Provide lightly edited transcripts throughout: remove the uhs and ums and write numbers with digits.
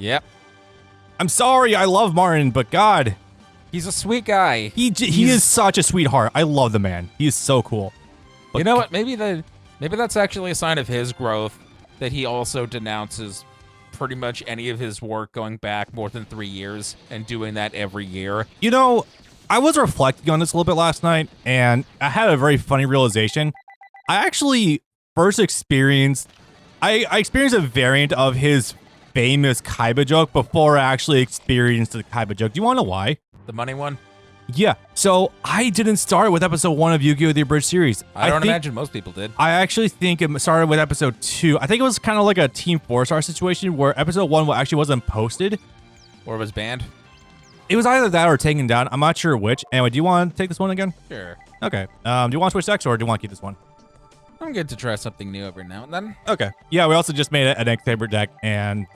Yep. I'm sorry, I love Martin, but God, He's a sweet guy. he is such a sweetheart. I love the man. He is so cool. But You know what? Maybe that's actually a sign of his growth, that he also denounces pretty much any of his work going back more than 3 years and doing that every year. You know, I was reflecting on this a little bit last night, and I had a very funny realization. I actually first experienced a variant of his famous Kaiba joke before I actually experienced the Kaiba joke. Do you want to know why? The money one? Yeah, so I didn't start with episode 1 of Yu-Gi-Oh! The Abridged series. I don't imagine most people did. I actually think it started with episode 2. I think it was kind of like a Team 4-star situation where episode 1 actually wasn't posted. Or was banned? It was either that or taken down. I'm not sure which. Anyway, do you want to take this one again? Sure. Okay. Do you want to switch decks or do you want to keep this one? I'm good to try something new every now and then. Okay. Yeah, we also just made an X-Saber deck and...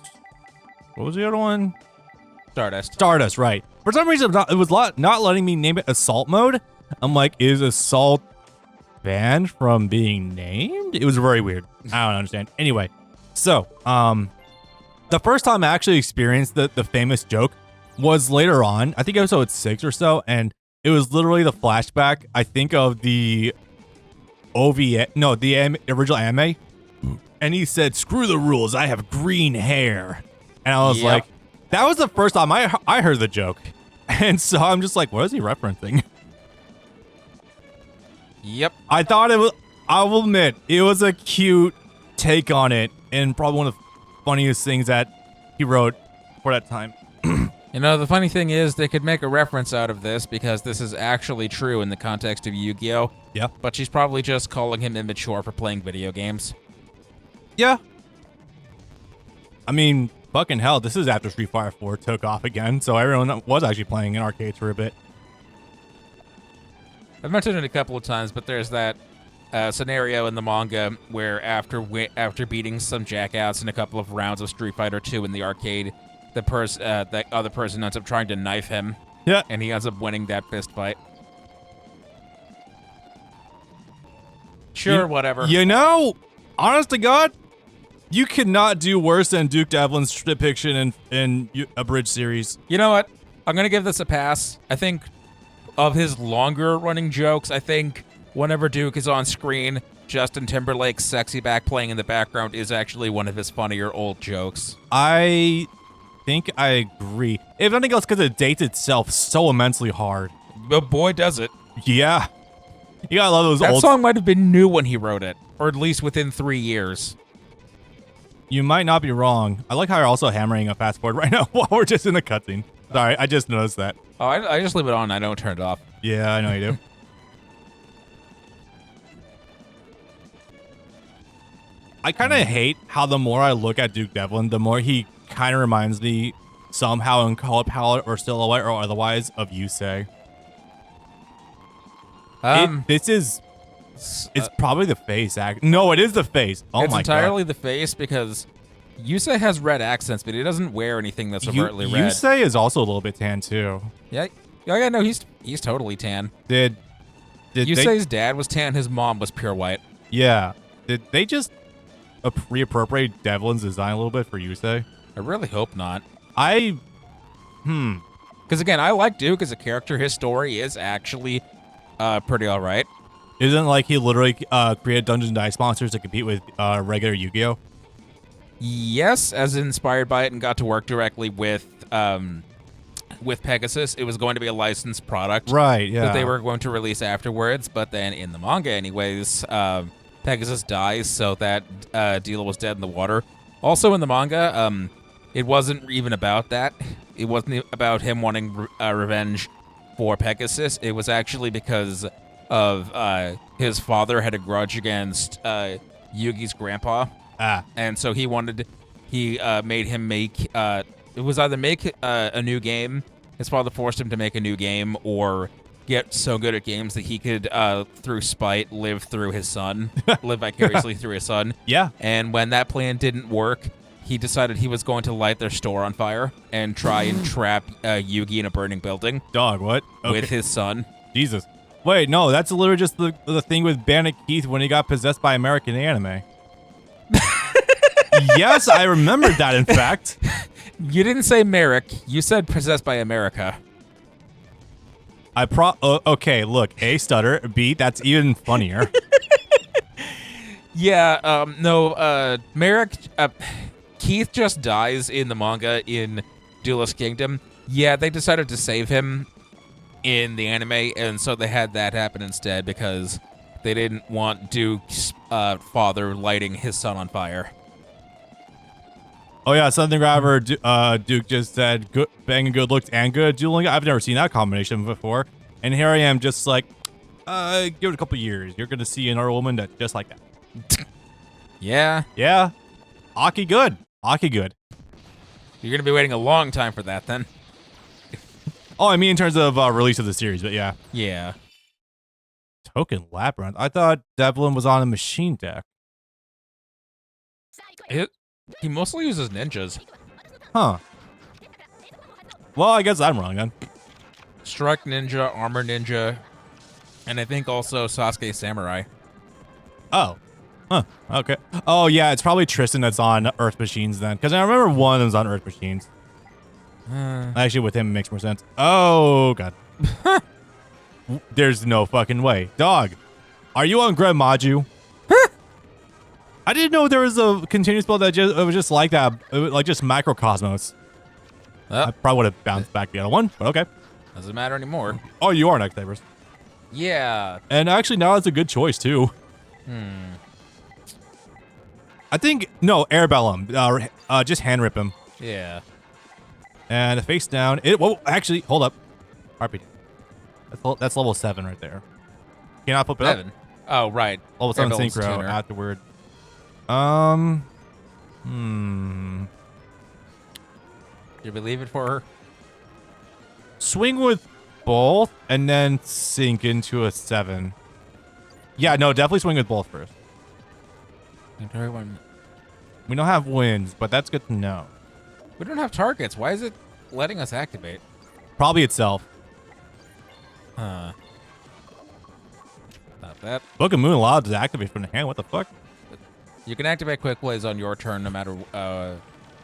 What was the other one? Stardust. Stardust, right. For some reason, it was not letting me name it Assault mode. I'm like, is Assault banned from being named? It was very weird. I don't understand. Anyway, so, the first time I actually experienced the famous joke was later on, I think episode 6 or so, and it was literally the flashback, I think, of the OVA, no, the original anime, and he said, "Screw the rules, I have green hair." And I was like, that was the first time I heard the joke. And so I'm just like, what is he referencing? Yep. I thought it was, I will admit, it was a cute take on it, and probably one of the funniest things that he wrote for that time. You know, the funny thing is they could make a reference out of this because this is actually true in the context of Yu-Gi-Oh! Yeah. But she's probably just calling him immature for playing video games. Yeah. I mean, fucking hell, this is after Street Fighter 4 took off again, so everyone was actually playing in arcades for a bit. I've mentioned it a couple of times, but there's that scenario in the manga where after beating some jackouts in a couple of rounds of Street Fighter 2 in the arcade, that other person ends up trying to knife him. Yeah. And he ends up winning that fist fight. Sure, whatever. You know, honest to God, you could not do worse than Duke Devlin's depiction in Abridged series. You know what? I'm going to give this a pass. I think of his longer running jokes, I think whenever Duke is on screen, Justin Timberlake's sexy back playing in the background is actually one of his funnier old jokes. I think I agree. If nothing else, because it dates itself so immensely hard. But boy, does it. Yeah. You gotta love those That old... song might have been new when he wrote it, or at least within 3 years. You might not be wrong. I like how you're also hammering a fast forward right now while we're just in a cutscene. Sorry, I just noticed that. Oh, I just leave it on. I don't turn it off. Yeah, I know you do. I kind of hate how the more I look at Duke Devlin, the more he kind of reminds me somehow in color palette or silhouette or otherwise of Yusei. It's probably the face. No, it is the face. Oh my god. It's entirely the face because Yusei has red accents, but he doesn't wear anything that's overtly red. Yusei is also a little bit tan too. Yeah, no, he's totally tan. Did Yusei's dad was tan, his mom was pure white. Yeah. Did they just reappropriate Devlin's design a little bit for Yusei? I really hope not. Because again, I like Duke as a character. His story is actually pretty all right. Isn't like he literally created Dungeons and Dice monsters to compete with regular Yu-Gi-Oh? Yes, as inspired by it and got to work directly with Pegasus. It was going to be a licensed product. Right, yeah. That they were going to release afterwards, but then in the manga anyways, Pegasus dies, so that deal was dead in the water. Also in the manga, it wasn't even about that. It wasn't about him wanting revenge for Pegasus. It was actually because of his father had a grudge against Yugi's grandpa. And so he made him make, it was either make a new game, his father forced him to make a new game, or get so good at games that he could, through spite, live through his son, live vicariously through his son. Yeah. And when that plan didn't work, he decided he was going to light their store on fire and try and trap Yugi in a burning building. Dog, what? Okay. With his son. Jesus. Wait, no, that's literally just the thing with Bandit Keith when he got possessed by American anime. Yes, I remembered that, in fact. You didn't say Merrick. You said possessed by America. Okay, look. A, stutter. B, that's even funnier. Yeah, no, Merrick, Keith just dies in the manga in Duelist Kingdom. Yeah, they decided to save him in the anime, and so they had that happen instead because they didn't want Duke's father lighting his son on fire. Oh yeah, something grabber. Duke just said, "Good, banging good looks and good dueling." I've never seen that combination before, and here I am, just like, give it a couple years. You're gonna see another woman that's just like that. Yeah, Yeah, Aki good. Aki good. you're gonna be waiting a long time for that then. Oh, I mean in terms of release of the series, but yeah. Yeah. Token Labyrinth. I thought Devlin was on a machine deck. He mostly uses ninjas. Huh. Well, I guess I'm wrong then. Strike ninja, armor ninja, and I think also Sasuke samurai. Oh. Huh. Okay. Oh yeah, it's probably Tristan that's on Earth Machines then, because I remember one of them's on Earth Machines. Actually, with him, it makes more sense. Oh god. There's no fucking way, dog. Are you on Greg Maju? I didn't know there was a continuous spell that it was just like that, like just Microcosmos. I probably would have bounced back the other one, but okay. Doesn't matter anymore. Oh, you are next, Neighbors. Yeah. And actually, now it's a good choice too. I think no, Airbellum. Just hand rip him. Yeah. And face down. Whoa, actually, hold up. RPG. That's level 7 right there. Can you not flip it up? Oh, right. Level 7 Airbellum's synchro tuner. afterward. You believe it for her? Swing with both and then sink into a 7. Yeah, no, definitely swing with both first. We don't have wins, but that's good to know. We don't have targets. Why is it letting us activate? Probably itself. Huh. Not that. Book of Moon allowed to activate from the hand. What the fuck? You can activate Quick Plays on your turn no matter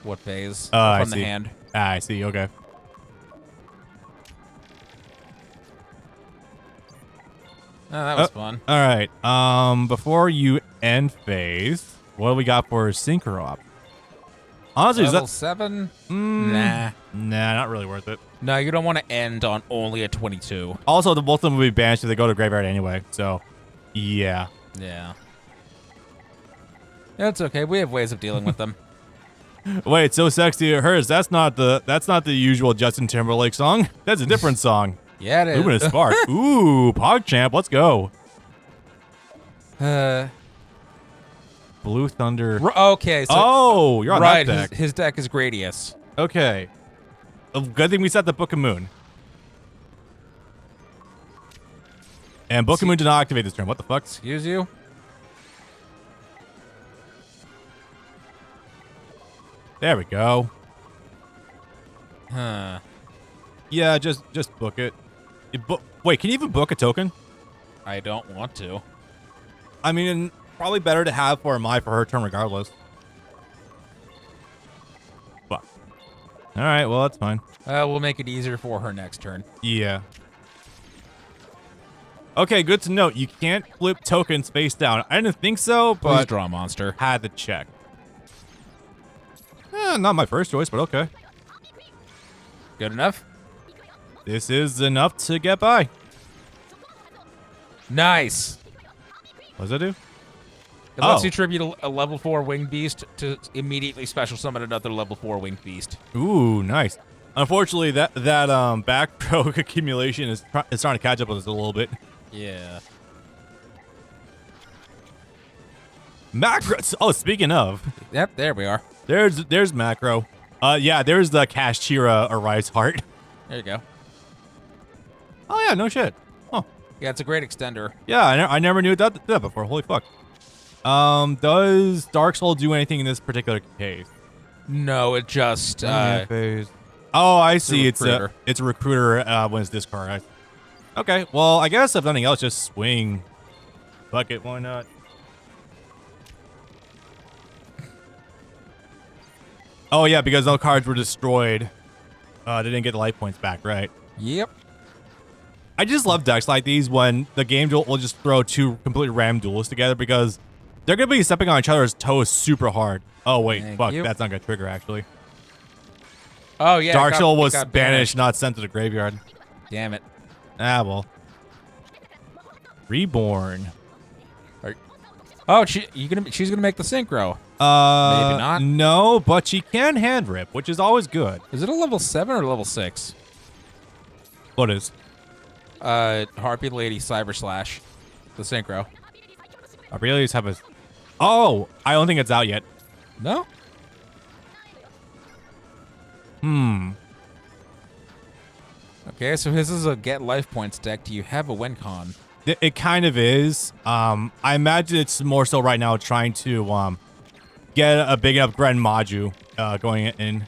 what phase I from the see. hand. I see. Okay. Oh, that was fun. All right. Before you end phase, what do we got for synchro option? Honestly, Level is that 7? Nah, not really worth it. No, you don't want to end on only a 22. Also, both of them will be banished if they go to graveyard anyway. So, yeah. Yeah. That's okay. We have ways of dealing with them. Wait, so sexy it hurts. That's not the usual Justin Timberlake song. That's a different song. Yeah, it is. Moving a spark. Ooh, PogChamp. Let's go. Blue Thunder. Okay. So, oh, you're on right. that deck. His deck is Gradius. Okay. Good thing we set the Book of Moon. And Book of Moon did not activate this turn. What the fuck? Excuse you? There we go. Huh. Yeah, just book it. Wait, can you even book a token? I don't want to. I mean, probably better to have for Mai for her turn regardless. Fuck. All right, well, that's fine. We'll make it easier for her next turn. Yeah. Okay, good to note. You can't flip tokens face down. I didn't think so, Please but draw a monster. had to check. Not my first choice, but okay. Good enough? This is enough to get by. Nice. What does that do? It lets you tribute a level 4 winged beast to immediately special summon another level 4 winged beast. Ooh, nice. Unfortunately, that back row accumulation is trying to catch up with us a little bit. Yeah. Macro. Oh, speaking of, Yep, there we are. there's macro. Yeah, there's the Cash Chira Arise Heart. There you go. Oh yeah, no shit. Oh Yeah, it's a great extender. yeah, I never knew that before. Holy fuck. Does Dark Soul do anything in this particular case? No, it just Phase. Oh, I see. It's recruiter. a recruiter when it's discard. Okay, well, I guess if nothing else, just swing. Fuck it, why not? Oh yeah, because no cards were destroyed. They didn't get the life points back, right? Yep. I just love decks like these when the game will just throw two completely random duels together because they're gonna be stepping on each other's toes super hard. Oh wait, fuck, that's not gonna trigger actually. Oh yeah. Dark Soul was banished, not sent to the graveyard. Damn it. Ah well. Reborn. Oh, she's gonna make the synchro. Maybe not. No, but she can hand rip, which is always good. Is it a level 7 or level 6? What is? Harpy Lady Cyber Slash. The synchro. I really just have a. Oh, I don't think it's out yet. No? Okay, so his is a get life points deck. Do you have a win con? It kind of is. I imagine it's more so right now trying to get a big enough Gren Maju going in.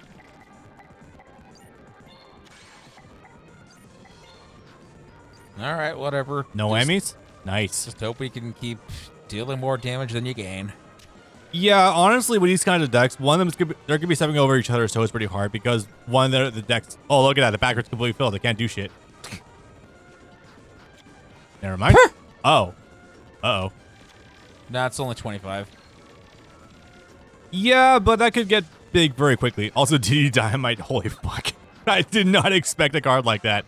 All right, whatever. No whammies? Nice. Just hope we can keep dealing more damage than you gain. Yeah, honestly, with these kinds of decks, one of them they're gonna be stepping over each other's toes pretty hard because one of the decks. Oh, look at that! The backwards completely filled. They can't do shit. Never mind. Oh. Uh-oh. Nah, it's only 25. Yeah, but that could get big very quickly. Also, DD Dynamite. Holy fuck. I did not expect a card like that.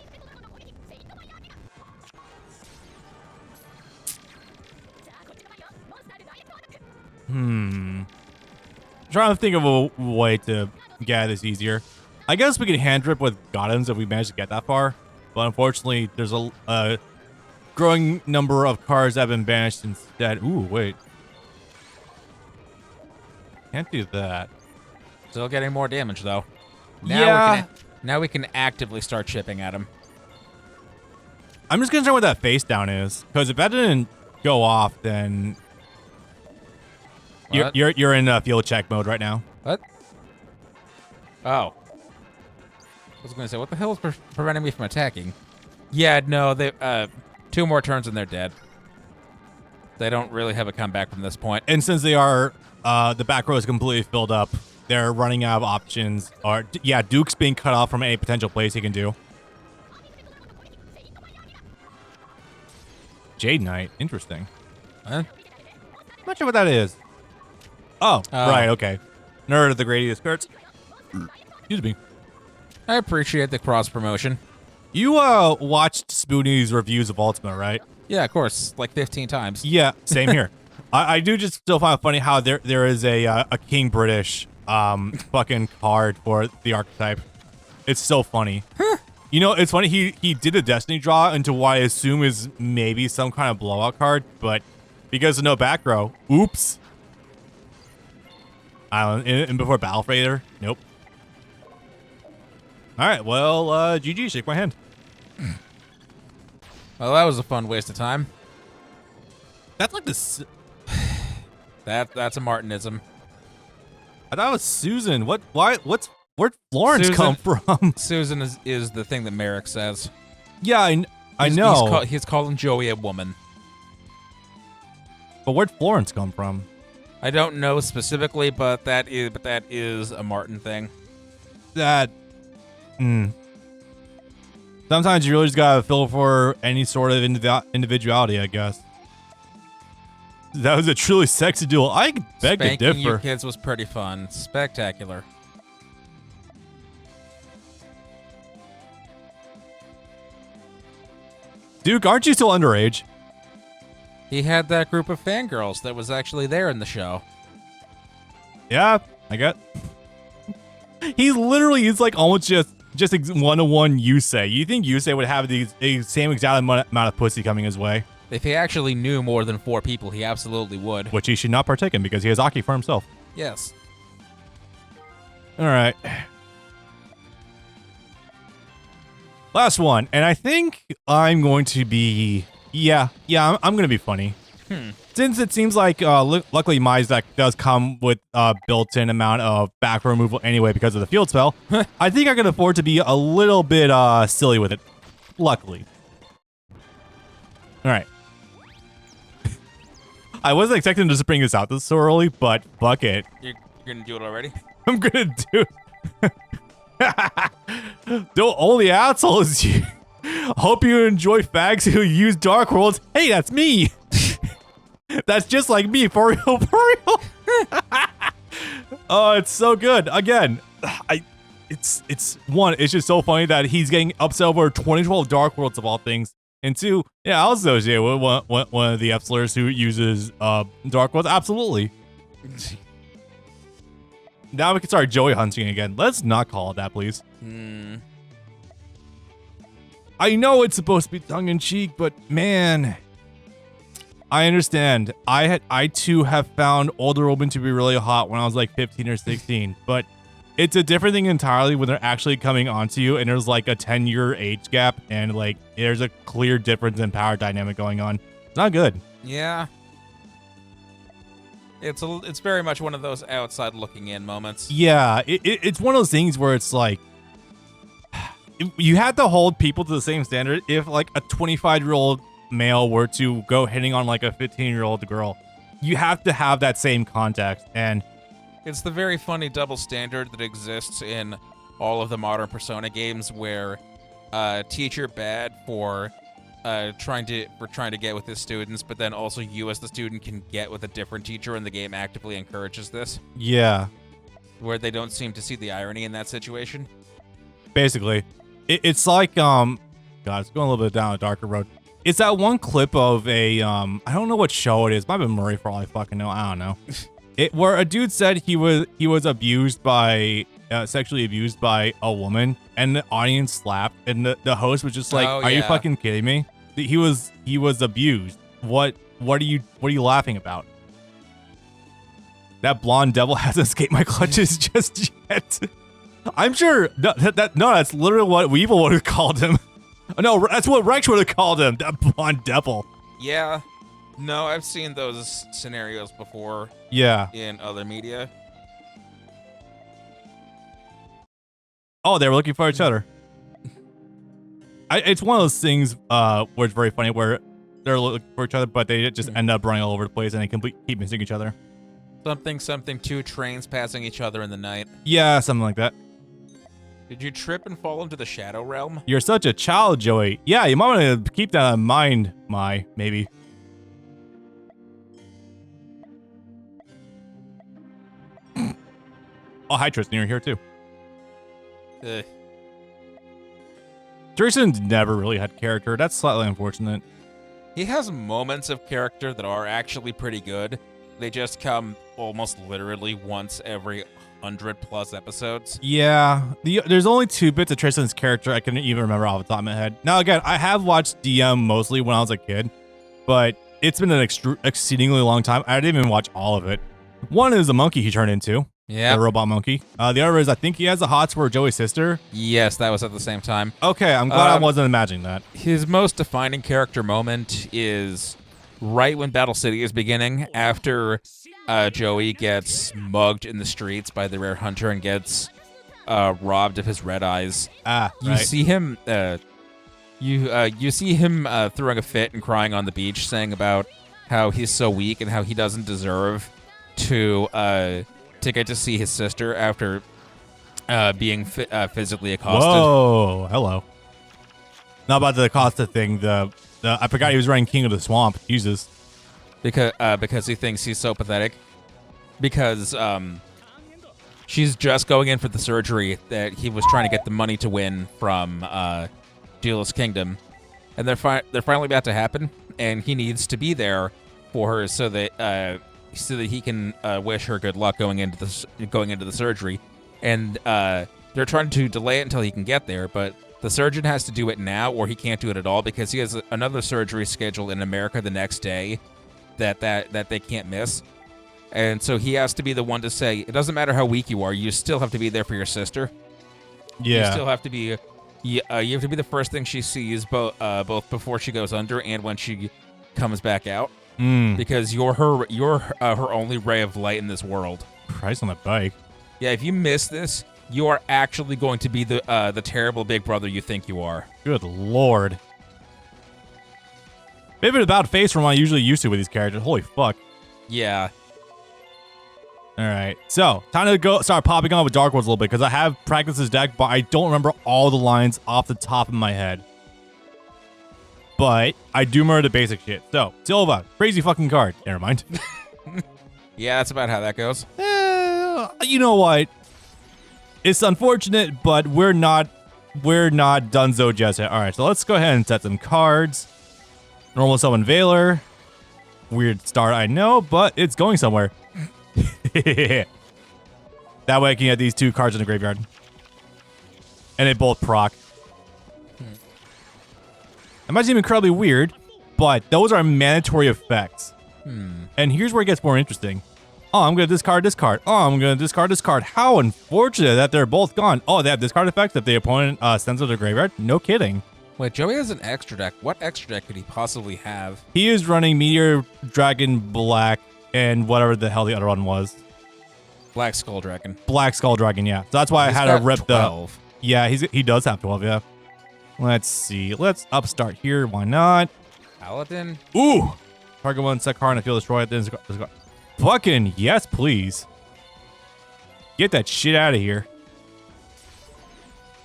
Trying to think of a way to get this easier. I guess we could hand drip with Goddams if we manage to get that far. But unfortunately, there's a growing number of cards that have been banished instead. Ooh, wait. Can't do that. Still getting more damage, though. Now we can actively start chipping at him. I'm just concerned what that face down is. Because if that didn't go off, then... You're in field check mode right now. What? Oh. I was going to say, what the hell is preventing me from attacking? Yeah, no, they 2 more turns and they're dead. They don't really have a comeback from this point. And since they are, the back row is completely filled up, they're running out of options. Or yeah, Duke's being cut off from any potential plays he can do. Jade Knight, interesting. Huh? Not sure what that is. Oh, right, okay. Nerd of the Gradius skirts. Excuse me. I appreciate the cross promotion. You watched Spoonie's reviews of Ultima, right? Yeah, of course, like 15 times. Yeah, same here. I do just still find it funny how there is a King British fucking card for the archetype. It's so funny. Huh. You know, it's funny, he did a Destiny draw into what I assume is maybe some kind of blowout card, but because of no back row, oops. And before Battle Freighter, nope. All right, well, GG, shake my hand. Well, that was a fun waste of time. That's like this. That's a Martinism. I thought it was Susan. Where'd Florence come from? Susan is the thing that Merrick says. Yeah, I know. He's calling Joey a woman. But where'd Florence come from? I don't know specifically, but that is a Martin thing. Sometimes you really just gotta feel for any sort of individuality, I guess. That was a truly sexy duel. I beg to differ. Spanking you kids was pretty fun. Spectacular. Duke, aren't you still underage? He had that group of fangirls that was actually there in the show. Yeah, I got. He's like almost just one-to-one Yusei. You think Yusei would have the same exact amount of pussy coming his way? If he actually knew more than 4 people, he absolutely would. Which he should not partake in because he has Aki for himself. Yes. All right. Last one, and I think I'm going to be. Yeah, I'm going to be funny. Since it seems like, luckily my deck does come with a built-in amount of back row removal anyway because of the field spell, I think I can afford to be a little bit silly with it. Luckily. All right. I wasn't expecting to just bring this out this so early, but fuck it. You're going to do it already? I'm gonna do. The only asshole is you. Hope you enjoy fags who use Dark Worlds. Hey, that's me. That's just like me, for real, for real. Oh, it's so good. Again, it's just so funny that he's getting upset over 2012 Dark Worlds of all things. And two, yeah, I'll associate with one of the Epsilers who uses Dark Worlds. Absolutely. Now we can start Joey hunting again. Let's not call it that, please. I know it's supposed to be tongue-in-cheek, but man, I understand. I too have found older women to be really hot when I was like 15 or 16, but it's a different thing entirely when they're actually coming onto you and there's like a 10-year age gap and like there's a clear difference in power dynamic going on. It's not good. Yeah. It's very much one of those outside looking in moments. Yeah, it's one of those things where it's like you have to hold people to the same standard. If like a 25-year-old male were to go hitting on like a 15-year-old girl, you have to have that same context. And it's the very funny double standard that exists in all of the modern Persona games where teacher bad for trying to get with his students, but then also you as the student can get with a different teacher, and the game actively encourages this. Yeah. Where they don't seem to see the irony in that situation. Basically. It's like, God, it's going a little bit down a darker road. It's that one clip of a, I don't know what show it is. Might have been Murray for all I fucking know. I don't know. Where a dude said he was abused by, sexually abused by a woman, and the audience slapped, and the host was just like, "Are you fucking kidding me? He was abused. What are you laughing about?" That blonde devil hasn't escaped my clutches just yet. I'm sure that's literally what Weevil would have called him. No, that's what Rex would have called him. That blonde devil. Yeah. No, I've seen those scenarios before. Yeah. In other media. Oh, they were looking for each other. It's one of those things where it's very funny where they're looking for each other, but they just end up running all over the place and they keep missing each other. Something, two trains passing each other in the night. Yeah, something like that. Did you trip and fall into the Shadow Realm? You're such a child, Joey. Yeah, you might want to keep that in mind, maybe. Oh, hi, Tristan. You're here, too. Tristan's never really had character. That's slightly unfortunate. He has moments of character that are actually pretty good. They just come almost literally once every 100+ episodes. Yeah, there's only 2 bits of Tristan's character I can even remember off the top of my head. Now, again, I have watched DM mostly when I was a kid, but it's been an exceedingly long time. I didn't even watch all of it. One is the monkey he turned into. Yeah. The robot monkey. The other is I think he has the hots for Joey's sister. Yes, that was at the same time. Okay, I'm glad I wasn't imagining that. His most defining character moment is right when Battle City is beginning, after Joey gets mugged in the streets by the rare hunter and gets robbed of his red eyes. You see him you see him throwing a fit and crying on the beach, saying about how he's so weak and how he doesn't deserve to get to see his sister after being physically accosted. Whoa, hello. Not about the accosted thing. I forgot he was running King of the Swamp. Jesus. Because he thinks he's so pathetic. Because she's just going in for the surgery that he was trying to get the money to win from Duelist Kingdom, and they're finally about to happen, and he needs to be there for her so that he can wish her good luck going into the surgery, and they're trying to delay it until he can get there, but the surgeon has to do it now, or he can't do it at all because he has another surgery scheduled in America the next day that they can't miss. And so he has to be the one to say, it doesn't matter how weak you are, you still have to be there for your sister. Yeah. You still have to be you have to be the first thing she sees both before she goes under and when she comes back out. Because you're her only ray of light in this world. Christ on the bike. Yeah, if you miss this, you are actually going to be the terrible big brother you think you are. Good lord. Bit of an about face from what I'm usually used to with these characters. Holy fuck. Yeah. All right, so time to go start popping on with Dark Worlds a little bit because I have practiced this deck, but I don't remember all the lines off the top of my head. But I do remember the basic shit. So, Silva, crazy fucking card. Never mind. Yeah, that's about how that goes. You know what? It's unfortunate, but we're not donezo just yet. All right, so let's go ahead and set some cards. Normal Summon Veiler. Weird start, I know, but it's going somewhere. That way I can get these 2 cards in the graveyard. And they both proc. That might seem incredibly weird, but those are mandatory effects. And here's where it gets more interesting. Oh, I'm going to discard this card. Oh, I'm going to discard this card. How unfortunate that they're both gone. Oh, they have discard effects if the opponent sends to the graveyard? No kidding. Wait, Joey has an extra deck. What extra deck could he possibly have? He is running Meteor Dragon Black and whatever the hell the other one was. Black Skull Dragon. Black Skull Dragon, yeah. So that's why I had to rip 12. the... Yeah, he does have 12, yeah. Let's see. Let's upstart here. Why not? Paladin? Ooh! Target 1, set card, and I feel destroyed. Then fucking yes, please. Get that shit out of here.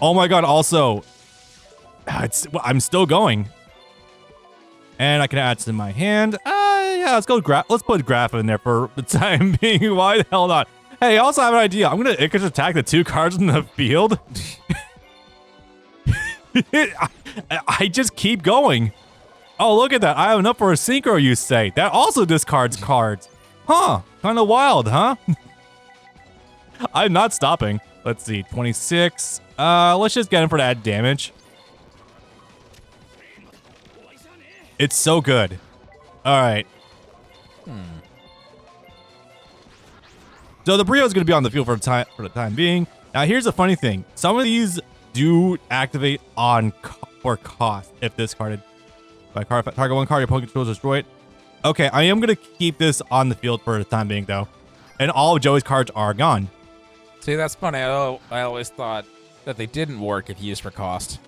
Oh my god, also... I'm still going. And I can add to my hand. Yeah, let's go let's put Graph in there for the time being. Why the hell not? Hey, I also have an idea. I'm gonna Icarus attack the 2 cards in the field. I just keep going. Oh, look at that. I have enough for a synchro, you say. That also discards cards. Huh. Kind of wild, huh? I'm not stopping. Let's see. 26. Let's just get him for that damage. It's so good. All right. So the Brio is going to be on the field for the time being. Now, here's the funny thing. Some of these do activate for cost if discarded. By target 1 card, your opponent controls destroyed. Okay, I am going to keep this on the field for the time being, though. And all of Joey's cards are gone. See, that's funny. I always thought that they didn't work if used for cost.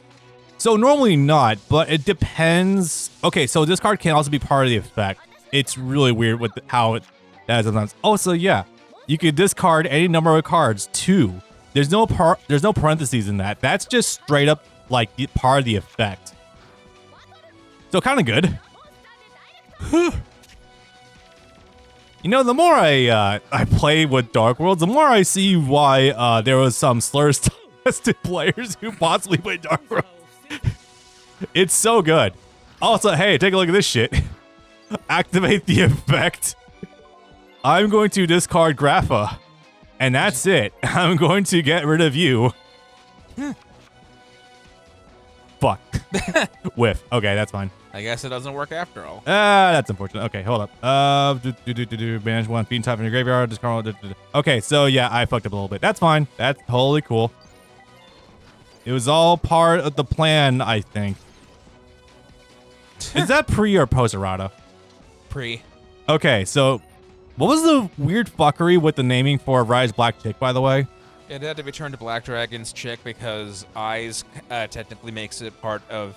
So normally not, but it depends. Okay, so this card can also be part of the effect. It's really weird with how it does sometimes. Oh, so yeah, you could discard any number of cards too. There's no parentheses in that. That's just straight up like part of the effect. So kind of good. You know, the more I play with Dark Worlds, the more I see why there was some slur-tested players who possibly played Dark Worlds. It's so good. Also, hey, take a look at this shit. Activate the effect. I'm going to discard Grapha. And that's it. I'm going to get rid of you. Fuck. Whiff. Okay, that's fine. I guess it doesn't work after all. That's unfortunate. Okay, hold up. Manage 1 feed type in your graveyard. Discard. Okay, so yeah, I fucked up a little bit. That's fine. That's totally cool. It was all part of the plan, I think. Is that pre or post errata? Pre. Okay, so what was the weird fuckery with the naming for Rise Black Chick, by the way? It had to be turned to Black Dragon's Chick because Eyes technically makes it part of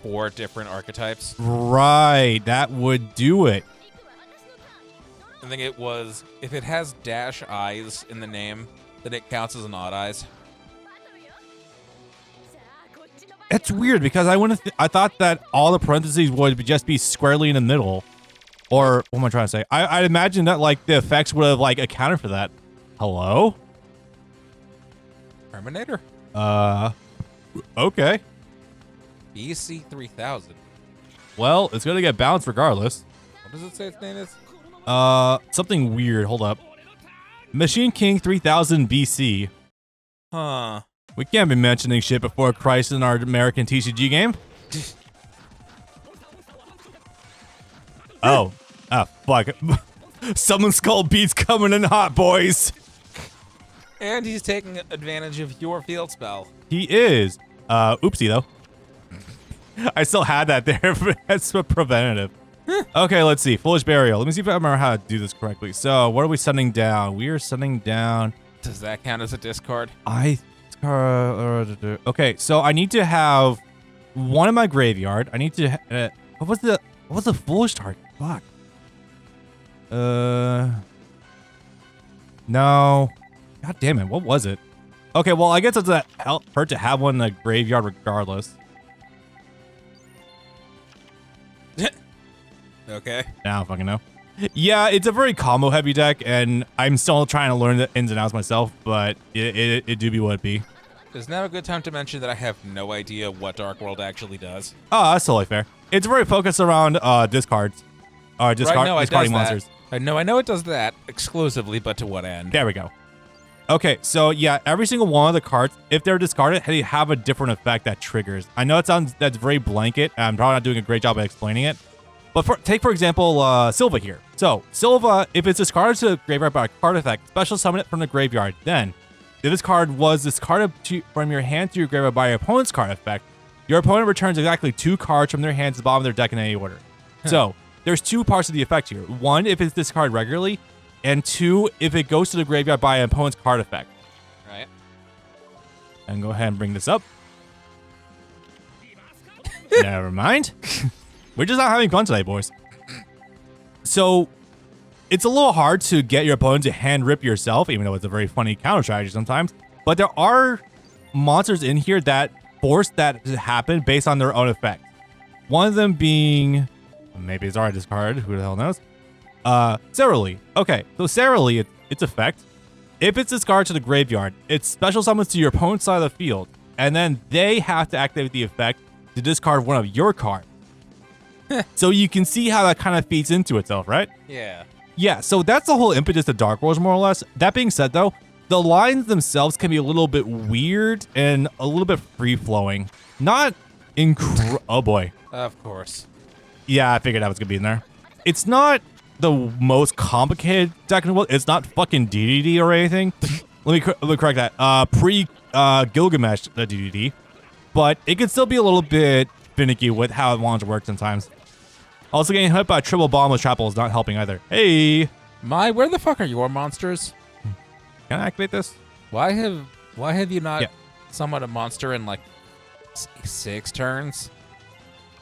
4 different archetypes. Right, that would do it. I think it was, if it has dash Eyes in the name, then it counts as an odd Eyes. It's weird because I thought that all the parentheses would just be squarely in the middle. Or what am I trying to say? I'd imagine that like the effects would have like accounted for that. Hello? Terminator? Okay. BC 3000. Well, it's gonna get bounced regardless. What does it say its name is? Something weird. Hold up. Machine King 3000 BC. Huh. We can't be mentioning shit before Christ in our American TCG game. Oh. Ah, fuck. Summon Skull Beats coming in hot, boys. And he's taking advantage of your field spell. He is. Oopsie, though. I still had that there, but that's a preventative. Okay, let's see. Foolish Burial. Let me see if I remember how to do this correctly. So, what are we sending down? We are sending down... Does that count as a discard? Okay, so I need to have one in my graveyard. I need to... what was the foolish target? Fuck. No. God damn it. What was it? Okay, well, I guess it's a hurt to have one in the graveyard regardless. Okay. I don't fucking know. Yeah, it's a very combo heavy deck, and I'm still trying to learn the ins and outs myself, but it do be what it be. Is now a good time to mention that I have no idea what Dark World actually does? Oh, that's totally fair. It's very focused around discards. Discarding monsters. I know it does that exclusively, but to what end? There we go. Okay, so yeah, every single one of the cards, if they're discarded, they have a different effect that triggers. I know that's very blanket, and I'm probably not doing a great job of explaining it. But take for example, Silva here. So Silva, if it's discarded to the graveyard by a card effect, special summon it from the graveyard. Then, if this card was discarded from your hand to your graveyard by your opponent's card effect, your opponent returns exactly 2 cards from their hand to the bottom of their deck in any order. So there's 2 parts of the effect here. 1, if it's discarded regularly, and 2, if it goes to the graveyard by an opponent's card effect. Right. And go ahead and bring this up. Never mind. We're just not having fun today, boys. So, it's a little hard to get your opponent to hand rip yourself, even though it's a very funny counter strategy sometimes. But there are monsters in here that force that to happen based on their own effect. One of them being, maybe it's already discarded, who the hell knows? Cerily. Okay, so Cerily, its effect, if it's discarded to the graveyard, it special summons to your opponent's side of the field, and then they have to activate the effect to discard one of your cards. So you can see how that kind of feeds into itself, right? Yeah. Yeah, so that's the whole impetus of Dark Worlds, more or less. That being said, though, the lines themselves can be a little bit weird and a little bit free-flowing. Not oh boy. Of course. Yeah, I figured that was gonna be in there. It's not the most complicated deck in the world. It's not fucking DDD or anything. let me correct that. Gilgamesh the DDD, but it can still be a little bit finicky with how it wants to work sometimes. Also, getting hit by a triple bomb with Trapple is not helping either. Hey, Where the fuck are your monsters? can I activate this? Why have you not summoned a monster in like 6 turns?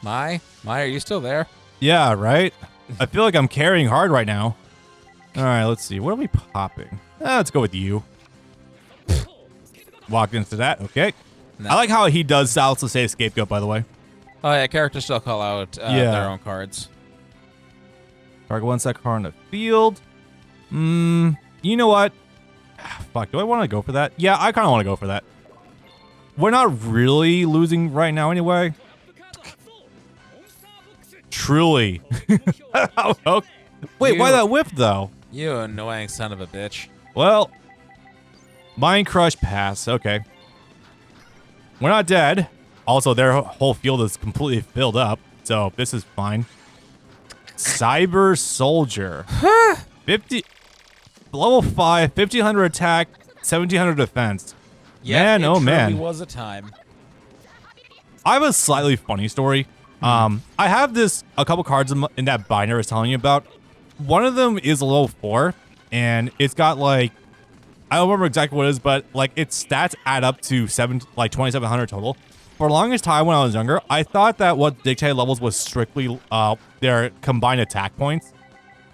Are you still there? Yeah, right. I feel like I'm carrying hard right now. All right, let's see. What are we popping? Let's go with you. Walked into that. Okay. No. I like how he does also say scapegoat, by the way. Oh yeah, characters still call out their own cards. Target 1 set card on the field. You know what? Fuck, do I want to go for that? Yeah, I kind of want to go for that. We're not really losing right now anyway. Truly. Okay. Wait, why that whip, though? You annoying son of a bitch. Well, Mind Crush pass. Okay. We're not dead. Also, their whole field is completely filled up, so this is fine. Cyber Soldier. 50... Level 5, 1500 attack, 1700 defense. Yeah, man, oh man. It was a time. I have a slightly funny story. I have a couple cards in that binder I was telling you about. One of them is a level 4, and it's got like, I don't remember exactly what it is, but like its stats add up to 2,700 total. For the longest time when I was younger, I thought that what dictated levels was strictly their combined attack points.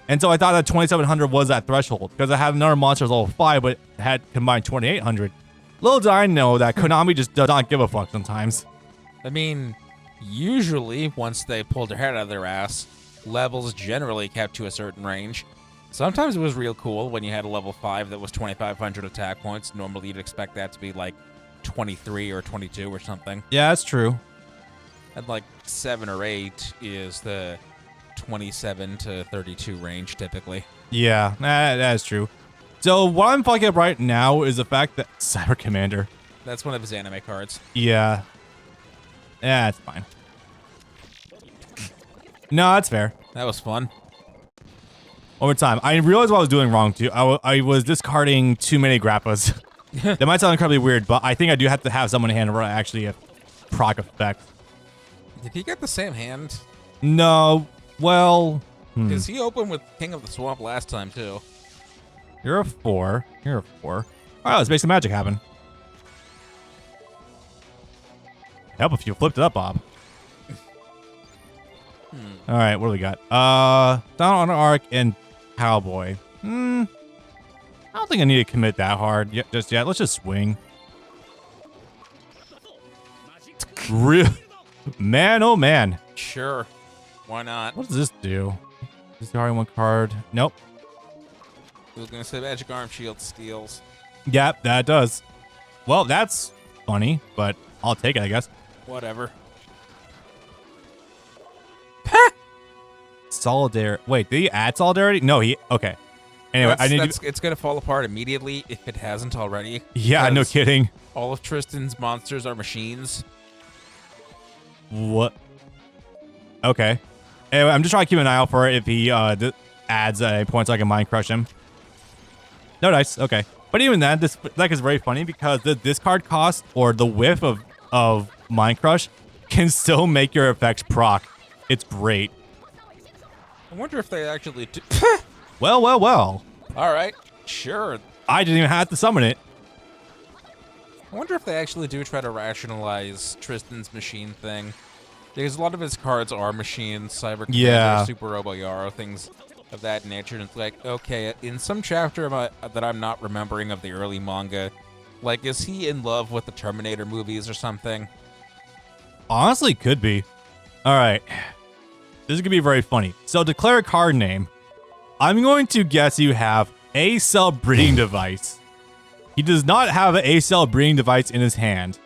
And so I thought that 2,700 was that threshold because I had another monster level 5, but it had combined 2,800. Little did I know that Konami just does not give a fuck sometimes. I mean, usually once they pulled their head out of their ass, levels generally kept to a certain range. Sometimes it was real cool when you had a level 5 that was 2,500 attack points. Normally you'd expect that to be like 23 or 22 or something. Yeah, that's true. And like 7 or 8 is the 27 to 32 range typically. Yeah, that is true. So what I'm fucking up right now is the fact that Cyber Commander. That's one of his anime cards. Yeah. Yeah, it's fine. No, that's fair. That was fun. One more time. I realized what I was doing wrong too. I was discarding too many grappas. That might sound incredibly weird, but I think I do have to have someone in hand where I actually have proc effect. Did he get the same hand? No. Well, Because he opened with King of the Swamp last time too. You're a 4. You're a 4. All right, let's make some magic happen. Help if you flipped it up, Bob. All right, what do we got? Down on Arc and Cowboy. I'll don't think I need to commit that hard just yet. Let's just swing. Real man, oh man. Sure. Why not? What does this do? Discarding one card. Nope. I was gonna say magic arm shield steals. Yep, that does. Well, that's funny, but I'll take it, I guess. Whatever. Solidarity. Wait, did he add solidarity? No, he. Okay. Anyway, it's gonna fall apart immediately if it hasn't already. Yeah, no kidding. All of Tristan's monsters are machines. What? Okay. Anyway, I'm just trying to keep an eye out for it if he adds points so I can mind crush him. No dice. Okay. But even then, this deck is very funny because the discard cost or the whiff of mind crush can still make your effects proc. It's great. I wonder if they actually do. Well. All right. Sure. I didn't even have to summon it. I wonder if they actually do try to rationalize Tristan's machine thing. Because a lot of his cards are machines, Cyber Commander, Yeah. Super Robo Yarrow, things of that nature. And it's like, okay, in some chapter that I'm not remembering of the early manga, like, is he in love with the Terminator movies or something? Honestly, could be. All right. This is going to be very funny. So declare a card name. I'm going to guess you have a cell breeding device. He does not have an A-cell breeding device in his hand.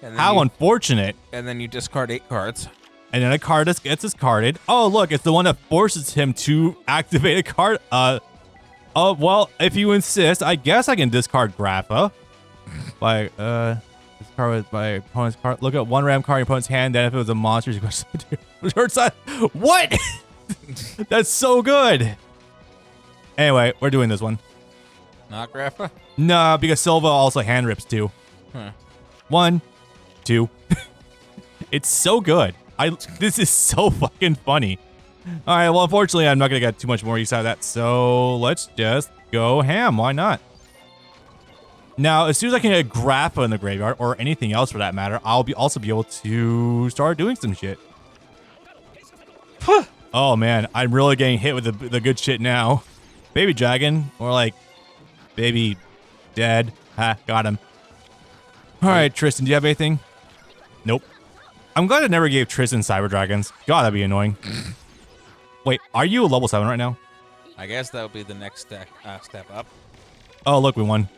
How unfortunate. And then you discard 8 cards. And then a card gets discarded. Oh, look, it's the one that forces him to activate a card. Oh, well, if you insist, I guess I can discard Grappa. Discard with my opponent's card. Look at one ram card in your opponent's hand. Then if it was a monster, you go short side. What? That's so good. Anyway, we're doing this one. Not Grappa? Nah, because Silva also hand rips too. Huh. 1, 2. It's so good. This is so fucking funny. All right, well, unfortunately, I'm not gonna get too much more use out of that, so let's just go ham. Why not? Now, as soon as I can get Grappa in the graveyard, or anything else for that matter, I'll also be able to start doing some shit. Oh man, I'm really getting hit with the good shit now. Baby dragon, or like baby dead. Ha, got him. All right, Tristan, do you have anything? Nope. I'm glad I never gave Tristan Cyber Dragons. God, that'd be annoying. Wait, are you a level 7 right now? I guess that would be the next step up. Oh, look, we won.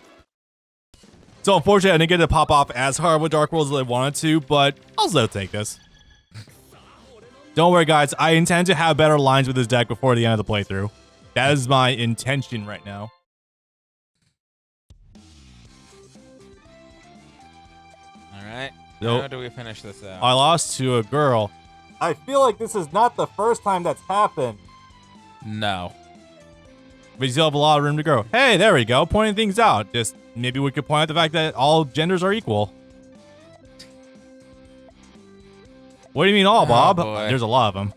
So unfortunately, I didn't get to pop off as hard with Dark Worlds as I wanted to, but I'll still take this. Don't worry, guys. I intend to have better lines with this deck before the end of the playthrough. That is my intention right now. Alright. Nope. How do we finish this out? I lost to a girl. I feel like this is not the first time that's happened. No. But you still have a lot of room to grow. Hey, there we go. Pointing things out. Just maybe we could point out the fact that all genders are equal. What do you mean all, Bob? Boy. There's a lot of them.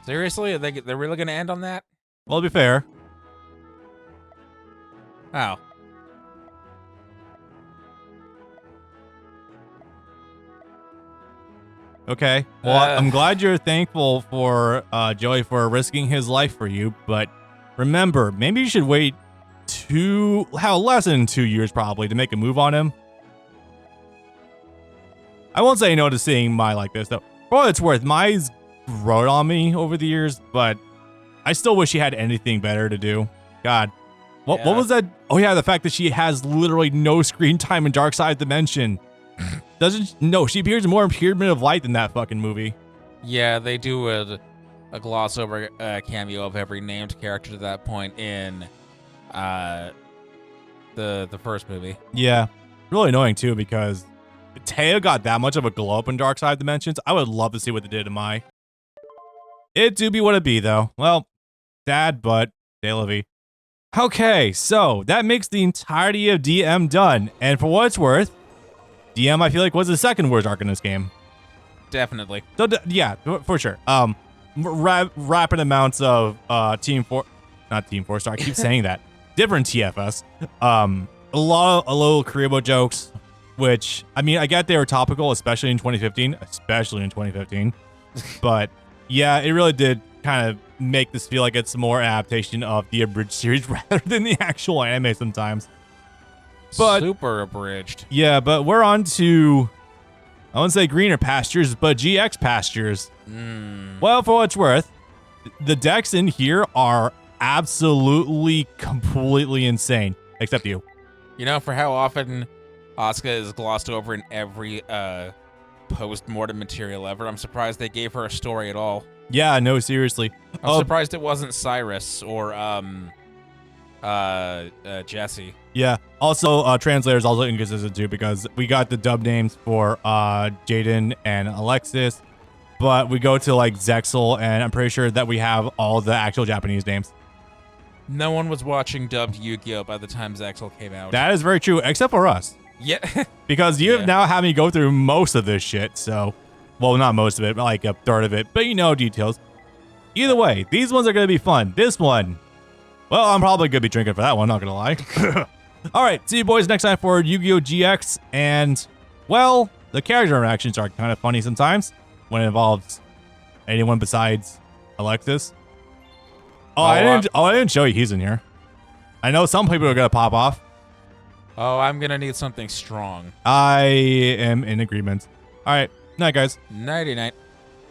Seriously? They're really going to end on that? Well, to be fair. Oh. Okay. Well, I'm glad you're thankful for Joey for risking his life for you, but remember, maybe you should wait less than 2 years probably to make a move on him. I won't say no to seeing Mai like this, though. For what it's worth, Mai's grown on me over the years, but I still wish she had anything better to do. God. What was that? Oh, yeah, the fact that she has literally no screen time in Dark Side Dimension. No, she appears more in Pyramid of Light than that fucking movie. Yeah, they do a gloss over cameo of every named character to that point in the first movie. Yeah. Really annoying, too, because Taya got that much of a glow up in Dark Side Dimensions. I would love to see what they did to Mai. It do be what it be, though. Well, sad, but de la vie. Okay, so that makes the entirety of DM done. And for what it's worth, DM, I feel like, was the second worst arc in this game. Definitely. So, yeah, for sure. Rapid amounts of not Team 4-Star, I keep saying that. Different TFS. A little Karibo jokes, which, I mean, I get they were topical, especially in 2015. But, yeah, it really did kind of make this feel like it's more adaptation of the Abridged series rather than the actual anime sometimes. But super abridged. yeah, but we're on to, I wouldn't say greener pastures, but GX pastures. Well, for what it's worth, the decks in here are absolutely, completely insane, except you. You know, for how often Asuka is glossed over in every post-mortem material ever, I'm surprised they gave her a story at all. Yeah, no, seriously. I'm surprised it wasn't Cyrus or Jesse. Yeah. Also, translators also inconsistent too, because we got the dub names for Jaden and Alexis, but we go to like Zexel, and I'm pretty sure that we have all the actual Japanese names. No one was watching dubbed Yu-Gi-Oh by the time Zexal came out. That is very true, except for us. Yeah. Because you have now had me go through most of this shit, so, well, not most of it, but like a third of it, but you know details. Either way, these ones are going to be fun. This one, well, I'm probably going to be drinking for that one, not going to lie. All right, see you boys next time for Yu-Gi-Oh! GX, and, well, the character interactions are kind of funny sometimes when it involves anyone besides Alexis. Oh, I didn't show you he's in here. I know some people are going to pop off. Oh, I'm going to need something strong. I am in agreement. All right, night, guys. Nighty-night.